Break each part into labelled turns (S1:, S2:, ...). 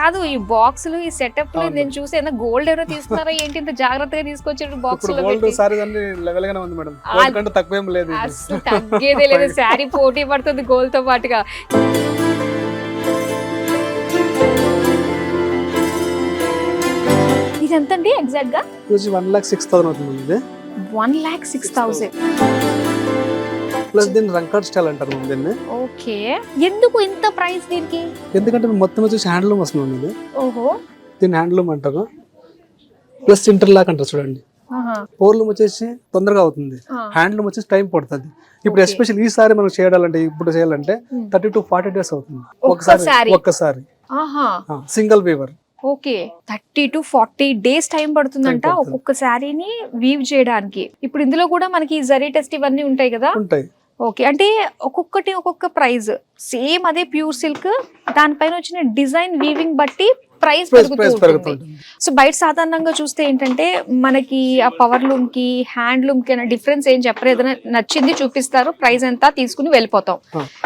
S1: కాదు ఈ బాక్సులు ఈ సెటప్ నేను చూసి ఏదైనా గోల్డ్ ఏమైనా తీసుకున్నారా ఏంటి ఇంత జాగ్రత్తగా తీసుకొచ్చారు బాక్స్
S2: ఇప్పుడు
S1: లో
S2: గోల్డ్
S1: పెట్టి?
S2: సారీస్ అన్ని లెవెల్ గానే ఉంది మేడం, గోల్డ్ కంటే తక్కువేం లేదు ఇది.
S1: అసలు తగ్గేదే లేదు, శారీ పోటీ పడుతుంది గోల్డ్ తో పాటుగా. ఇది ఎంత అండి ఎగ్జాక్ట్ గా?
S2: ఇది 1,06,000 అవుతుంది ఇది.
S1: 1,06,000.
S2: ప్లస్ దీన్ని రంకాడ్ స్టైల్ అంటారు మనం దీన్ని.
S1: ఓకే, ఎందుకు ఇంత ప్రైస్ దీనికి?
S2: ఎందుకంటే మొత్తం వచ్చేసి హ్యాండ్లూమ్ వస్తుంది ఇది.
S1: ఓహో,
S2: దీన్ని హ్యాండ్లూమ్ అంటారు. ప్లస్ ఇంటర్లాక్ అంటారు చూడండి. పోర్లూమ్ వచ్చేసి తొందరగా అవుతుంది, హ్యాండ్లూమ్ వచ్చేసి టైం పడుతుంది. ఇప్పుడు ఎస్పెషల్ ఈ సారీ మనం చేయాలంటే ఇప్పుడు చేయాలంటే 30 to 40 days అవుతుంది ఒక్కసారి single weaver.
S1: Okay, 30 to 40 days time పడుతుందంట ఒక్కొక్క శారీని వీవ్ చేయడానికి. ఇప్పుడు ఇందులో కూడా మనకి జరీ టెస్ట్ ఇవన్నీ ఉంటాయి కదా?
S2: ఉంటాయి.
S1: ఓకే, అంటే ఒక్కొక్కటి ఒక్కొక్క ప్రైస్ సేమ్, అదే ప్యూర్ సిల్క్ దానిపైన వచ్చిన డిజైన్ వీవింగ్ బట్టి ప్రైస్ పెరుగుతుంది. సో బయట సాధారణంగా చూస్తే ఏంటంటే మనకి ఆ పవర్ లూమ్ కి హ్యాండ్ లూమ్ కి డిఫరెన్స్ ఏం చెప్పరు, ఏదైనా నచ్చింది చూపిస్తారు, ప్రైస్ ఎంత తీసుకుని వెళ్ళిపోతాం.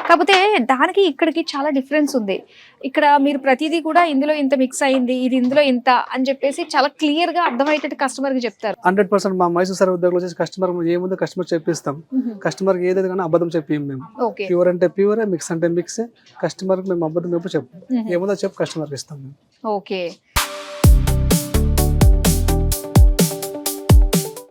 S1: కాకపోతే దానికి ఇక్కడికి చాలా డిఫరెన్స్ ఉంది. ఇక్కడ మీరు ప్రతిదీ కూడా ఇందులో ఇంత మిక్స్ అయింది, ఇది ఇందులో ఇంత అని చెప్పేసి చాలా క్లియర్ గా అర్థమయ్యేటట్టు కస్టమర్ కి చెప్తారు.
S2: 100% మా మైసూర్ సర్వీస్ ఉద్యోగులు వచ్చేసి కస్టమర్ ఏముందో కస్టమర్ చెప్పిస్తాం. కస్టమర్ కి ఏదైతే కానీ అబద్ధం చెప్పి మేము ప్యూర్ అంటే ప్యూర్, మిక్స్ అంటే మిక్స్. కస్టమర్ మేము అబద్ధం ఎప్పుడు చెప్పు, ఏముందో చెప్పు కస్టమర్ ఇస్తాం.
S1: ఓకే,